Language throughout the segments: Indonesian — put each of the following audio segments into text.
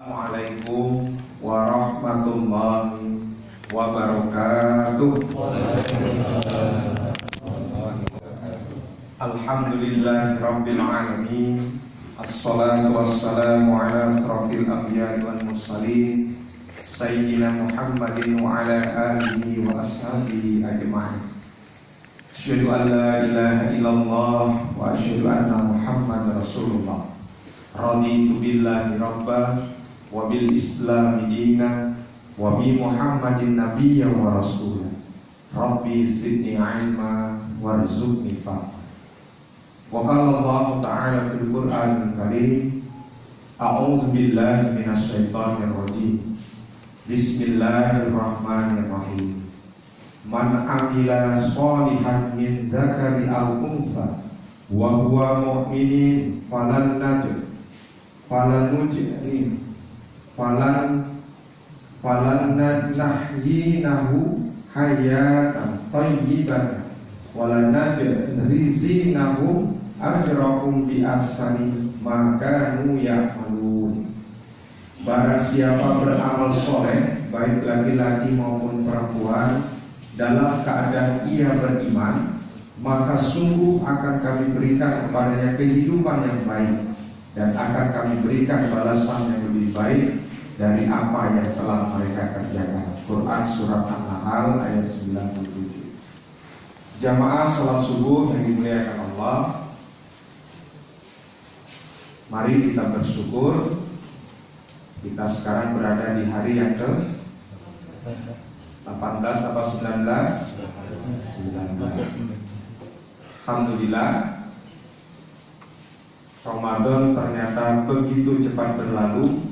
Assalamualaikum warahmatullahi wabarakatuh. Alhamdulillahi rabbil alamin. Assalatu wassalamu ala asrafil anbiya'i wal mursalin Sayyidina Muhammadin wa ala alihi wa ashabihi ajma'in. Asyhadu an la ilaha illallah wa asyhadu anna Muhammadar Rasulullah. Raditu billahi rabbah wa bil islami dina wa bi Muhammadin nabiyyan wa rasulah. Rabbi zidni ilma warzuqni fahma. Wa qala Allah ta'ala fil Qur'anil Karim, a'udzu billahi minasy syaithanir rajim. Bismillahirrahmanirrahim. Man 'amila sholihan min dzakari aw untha wa huwa mu'min falan nahyinahu hayatan thayyibatan walan najrizinahu ajrahum bi ahsani ma kanu ya'malun. Barang siapa beramal soleh, baik laki-laki maupun perempuan, dalam keadaan ia beriman, maka sungguh akan kami berikan kepadanya kehidupan yang baik, dan akan kami berikan balasan yang lebih baik dari apa yang telah mereka kerjakan. Quran Surat An-Nahl ayat 97. Jamaah salat subuh yang dimuliakan Allah, mari kita bersyukur. Kita sekarang berada di hari yang ke 18 atau 19? 19. Alhamdulillah, Ramadan ternyata begitu cepat berlalu.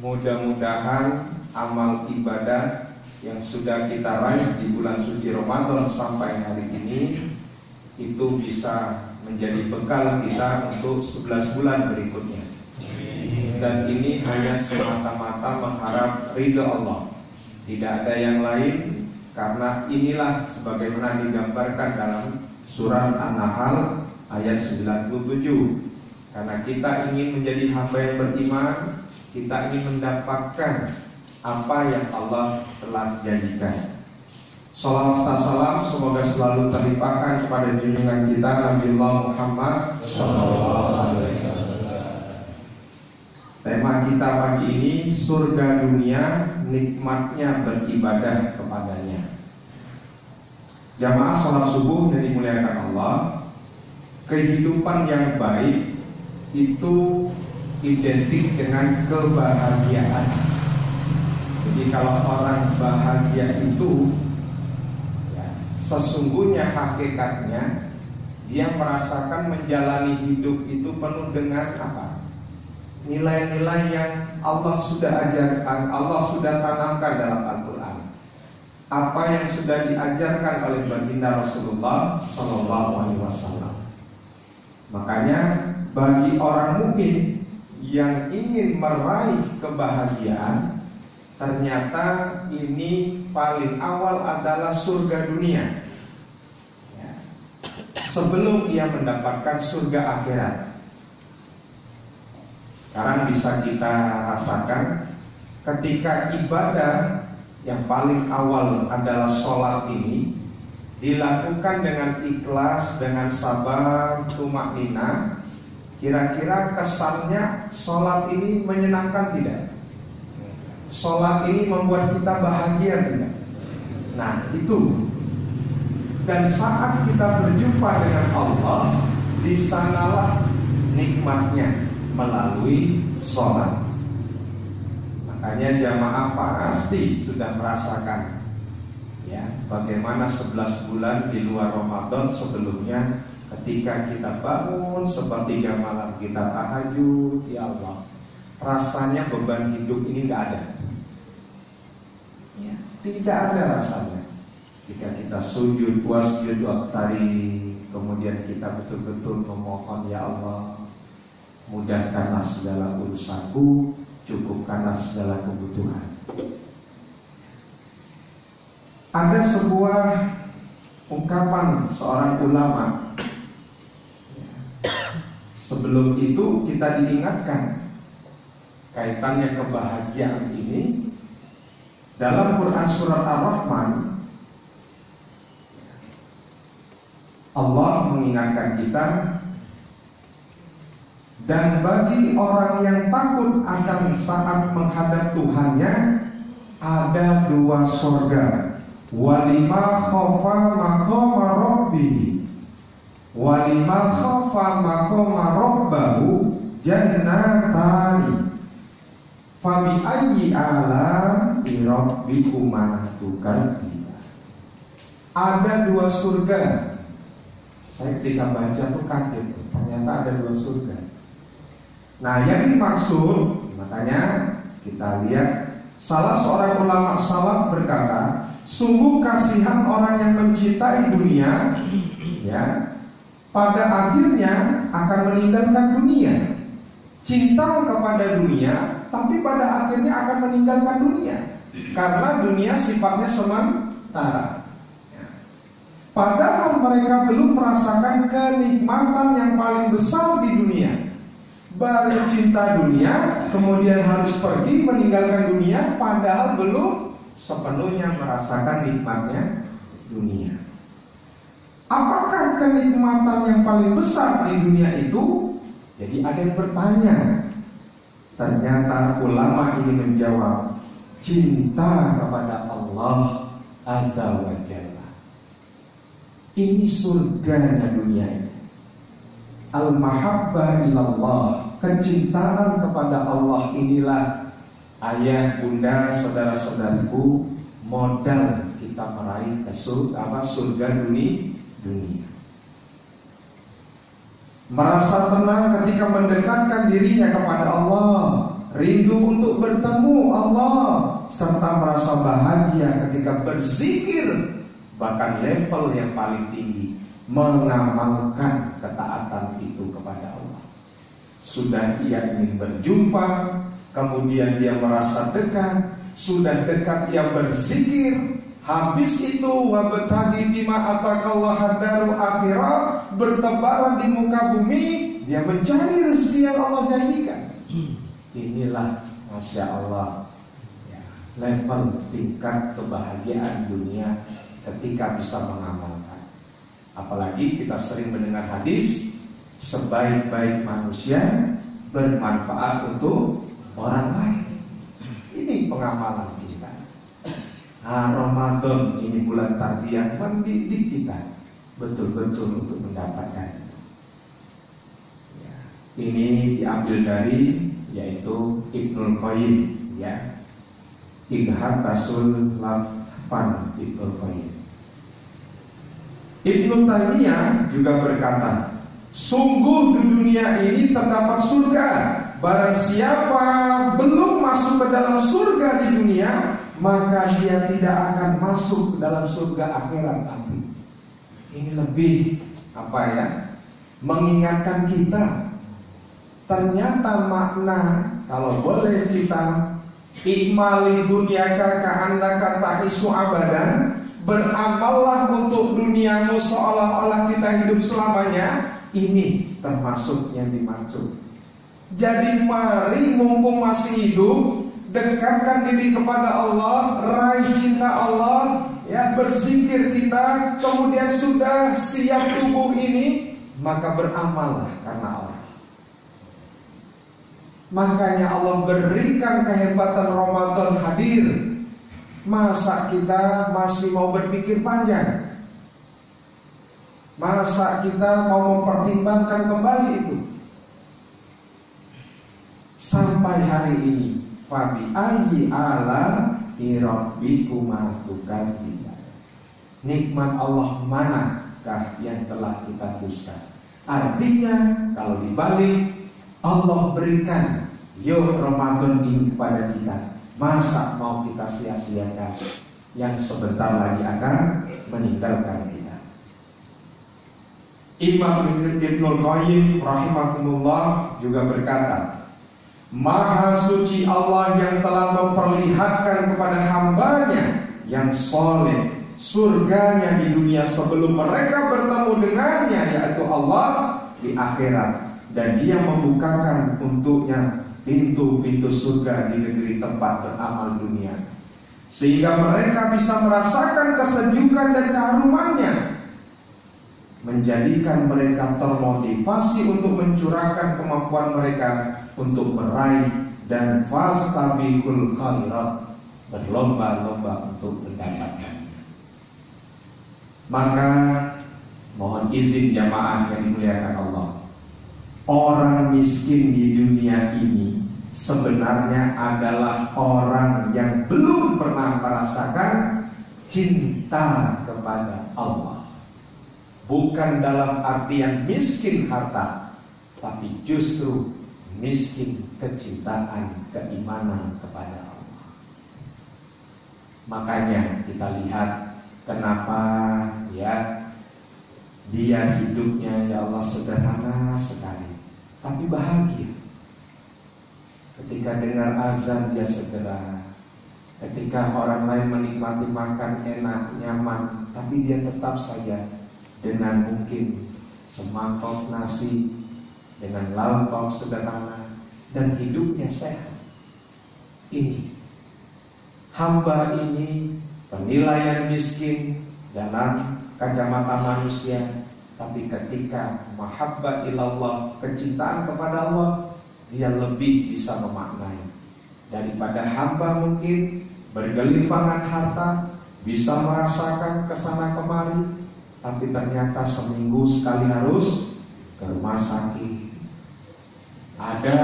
Mudah-mudahan amal ibadah yang sudah kita raih di bulan suci Ramadan sampai hari ini itu bisa menjadi bekal kita untuk 11 bulan berikutnya. Dan ini hanya semata-mata mengharap ridha Allah, tidak ada yang lain, karena inilah sebagaimana digambarkan dalam surat An-Nahl ayat 97. Karena kita ingin menjadi hamba yang beriman, kita ingin mendapatkan apa yang Allah telah janjikan. Salawat serta salam semoga selalu terlimpahkan kepada junjungan kita Nabi Muhammad SAW. Tema kita pagi ini, surga dunia, nikmatnya beribadah kepadanya. Jamaah salat subuh yang dimuliakan Allah, kehidupan yang baik itu identik dengan kebahagiaan. Jadi kalau orang bahagia itu, ya, sesungguhnya hakikatnya dia merasakan menjalani hidup itu penuh dengan apa? Nilai-nilai yang Allah sudah ajarkan, Allah sudah tanamkan dalam Al-Quran. Apa yang sudah diajarkan oleh baginda Rasulullah SAW. Makanya bagi orang mukmin yang ingin meraih kebahagiaan, ternyata ini paling awal adalah surga dunia, ya, sebelum ia mendapatkan surga akhirat. Sekarang bisa kita rasakan ketika ibadah yang paling awal adalah sholat ini dilakukan dengan ikhlas, dengan sabar, tumaknina. Kira-kira kesannya sholat ini menyenangkan tidak? Sholat ini membuat kita bahagia tidak? Nah itu. Dan saat kita berjumpa dengan Allah, di sanalah nikmatnya melalui sholat. Makanya jamaah pasti sudah merasakan, ya, bagaimana 11 bulan di luar Ramadan sebelumnya, ketika kita bangun sepertiga malam kita tahajud, ya Allah, rasanya beban hidup ini nggak ada, ya, tidak ada rasanya. Jika kita sujud wasjud waqtari, kemudian kita betul-betul memohon, ya Allah, mudahkanlah segala urusanku, cukupkanlah segala kebutuhan. Ada sebuah ungkapan seorang ulama. Sebelum itu kita diingatkan kaitannya kebahagiaan ini, dalam Quran surat Ar-Rahman Allah mengingatkan kita, dan bagi orang yang takut akan saat menghadap Tuhannya ada dua surga. Walima khafa maqama rabbih, walima khafa maqama rabbahu jannatani. Fabi ayyi ala'i rabbikuma tukadziban. Ada dua surga. Saya ketika baca tuh kaget, ternyata ada dua surga. Nah, yang dimaksud, makanya kita lihat salah seorang ulama salaf berkata, sungguh kasihan orang yang mencintai dunia, ya, pada akhirnya akan meninggalkan dunia. Cinta kepada dunia, tapi pada akhirnya akan meninggalkan dunia, karena dunia sifatnya sementara. Padahal mereka belum merasakan kenikmatan yang paling besar di dunia. Baru cinta dunia, kemudian harus pergi meninggalkan dunia, padahal belum sepenuhnya merasakan nikmatnya dunia. Apakah kenikmatan yang paling besar di dunia itu? Jadi ada yang bertanya. Ternyata ulama ini menjawab, cinta kepada Allah Azza wa Jalla. Ini surganya dunia ini. Al-mahabbah ilallah, kecintaan kepada Allah inilah ayah, bunda, saudara-saudariku, modal kita meraih ke surga dunia. Merasa tenang ketika mendekatkan dirinya kepada Allah, rindu untuk bertemu Allah, serta merasa bahagia ketika berzikir. Bahkan level yang paling tinggi, mengamalkan ketaatan itu kepada Allah. Sudah ia ingin berjumpa, kemudian dia merasa dekat. Sudah dekat ia berzikir. Habis itu wabtaghi fima ataqallahu darul akhirah, bertebaran di muka bumi, dia mencari rezeki yang Allah janjikan. Inilah Masya Allah, level tingkat kebahagiaan dunia ketika bisa mengamalkan. Apalagi kita sering mendengar hadis, sebaik-baik manusia bermanfaat untuk orang lain. Ini pengamalan cinta. Ramadan ini bulan tarbiyah, mendidik kita betul-betul untuk mendapatkan itu. Ya, ini diambil dari yaitu Ibnul Qayyim, ya, Ighathasul Lahfan Ibnul Qayyim. Ibnu Taimiyah juga berkata, sungguh di dunia ini terdapat surga. Barang siapa belum masuk ke dalam surga di dunia, maka dia tidak akan masuk ke dalam surga akhirat nanti. Ini lebih mengingatkan kita. Ternyata makna, kalau boleh kita ikmali dunyaka ka'annaka ta'isu abadan, beramallah untuk duniamu seolah-olah kita hidup selamanya. Ini termasuk yang dimaksud. Jadi mari mumpung masih hidup, dekatkan diri kepada Allah, raih cinta Allah, ya, berzikir kita, kemudian sudah siap tubuh ini, maka beramallah karena Allah. Makanya Allah berikan kehebatan Ramadan hadir. Masa kita masih mau berpikir panjang? Masa kita mau mempertimbangkan kembali itu? Sampai hari ini, fabi ayyi ala'i rabbikuma tukadziban. Nikmat Allah manakah yang telah kita dusta? Artinya, kalau dibalik, Allah berikan Ramadan ini kepada kita. Masa mau kita sia-siakan yang sebentar lagi akan meninggalkan kita? Imam Ibnul Qayyim rahimahullah juga berkata, Maha suci Allah yang telah memperlihatkan kepada hambanya yang soleh surganya di dunia sebelum mereka bertemu dengannya, yaitu Allah di akhirat, dan Dia membukakan untuknya pintu-pintu surga di negeri tempat beramal dunia, sehingga mereka bisa merasakan kesejukan dan keharumannya, menjadikan mereka termotivasi untuk mencurahkan kemampuan mereka untuk meraih dan fastabiqul khairat, berlomba-lomba untuk mendapatkan. Maka mohon izin jamaah yang dimuliakan Allah, orang miskin di dunia ini sebenarnya adalah orang yang belum pernah merasakan cinta kepada Allah. Bukan dalam artian miskin harta, tapi justru miskin kecintaan, keimanan kepada Allah. Makanya kita lihat kenapa ya dia hidupnya ya Allah sederhana sekali, tapi bahagia. Ketika dengar azan dia segera, ketika orang lain menikmati makan enak, nyaman, tapi dia tetap saja dengan mungkin semangkok nasi, dengan lauk pauk sederhana, dan hidupnya sehat. Ini hamba ini penilaian miskin dalam kacamata manusia, tapi ketika mahabbah ilallah, kecintaan kepada Allah, dia lebih bisa memaknai daripada hamba mungkin bergelimpangan harta, bisa merasakan kesana kemari, tapi ternyata seminggu sekali harus ke rumah sakit. Ada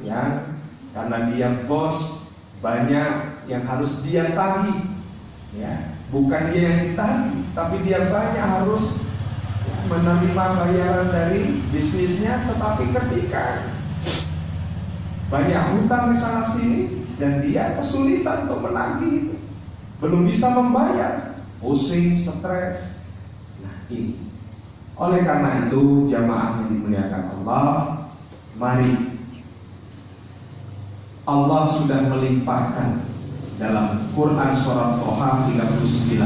yang karena dia bos, banyak yang harus dia tagih, ya, bukan dia yang ditagih, tapi dia banyak harus menerima bayaran dari bisnisnya. Tetapi ketika banyak hutang di sana sini dan dia kesulitan untuk menagih itu, belum bisa membayar, pusing, stres. Nah ini, oleh karena itu jamaah yang dimuliakan Allah, mari, Allah sudah melimpahkan dalam Quran surat Toha 39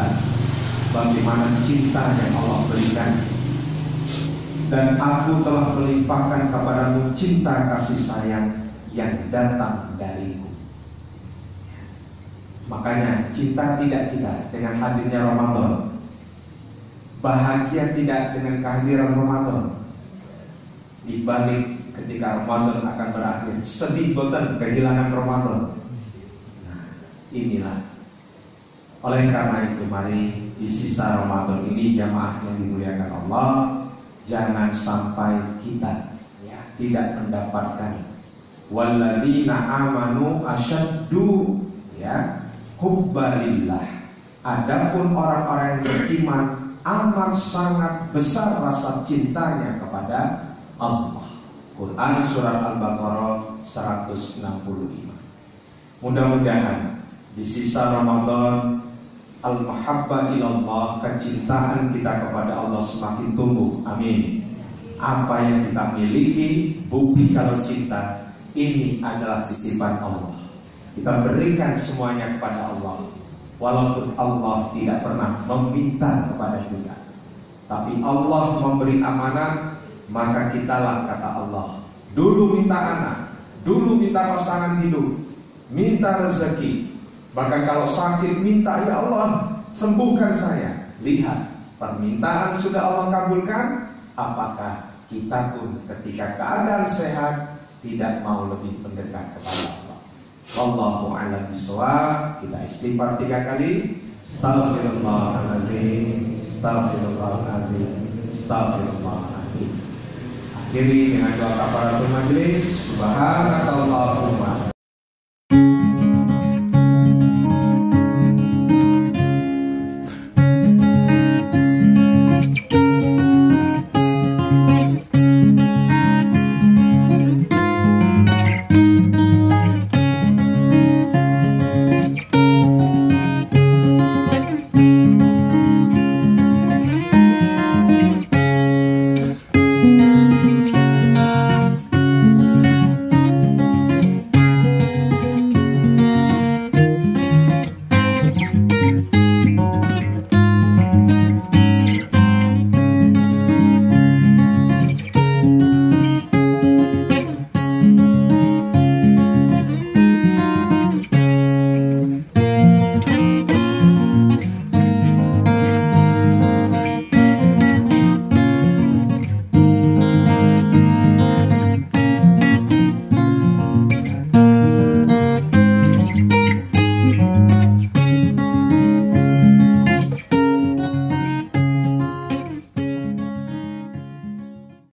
bagaimana cinta yang Allah berikan. Dan aku telah melimpahkan kepadamu cinta kasih sayang yang datang dariku. Makanya cinta tidak kita dengan hadirnya Ramadan, bahagia tidak dengan kehadiran Ramadan. Di balik ketika Ramadan akan berakhir, sedih boten kehilangan Ramadan. Nah, inilah. Oleh karena itu mari di sisa Ramadan ini jamaah yang dimuliakan Allah, jangan sampai kita tidak mendapatkan walladzina amanu asyaddu hubbalillah. Adapun orang-orang yang beriman amat sangat besar rasa cintanya kepada Allah. Quran surat Al-Baqarah 165. Mudah-mudahan di sisa Ramadan al-mahabbah ilallah, kecintaan kita kepada Allah semakin tumbuh. Amin. Apa yang kita miliki, bukti kalau cinta ini adalah titipan Allah. Kita berikan semuanya kepada Allah, walaupun Allah tidak pernah meminta kepada kita, tapi Allah memberi amanat. Maka kitalah, kata Allah, dulu minta anak, dulu minta pasangan hidup, minta rezeki, bahkan kalau sakit minta, ya Allah sembuhkan saya. Lihat, permintaan sudah Allah kabulkan. Apakah kita pun ketika keadaan sehat tidak mau lebih mendekat kepada Allah? Wallahu a'lam bishawab. Kita istighfar 3 kali. Astaghfirullahaladzim, astaghfirullahaladzim, astaghfirullahaladzim. Akhiri dengan doa kafaratul majlis. Subhanakallahumma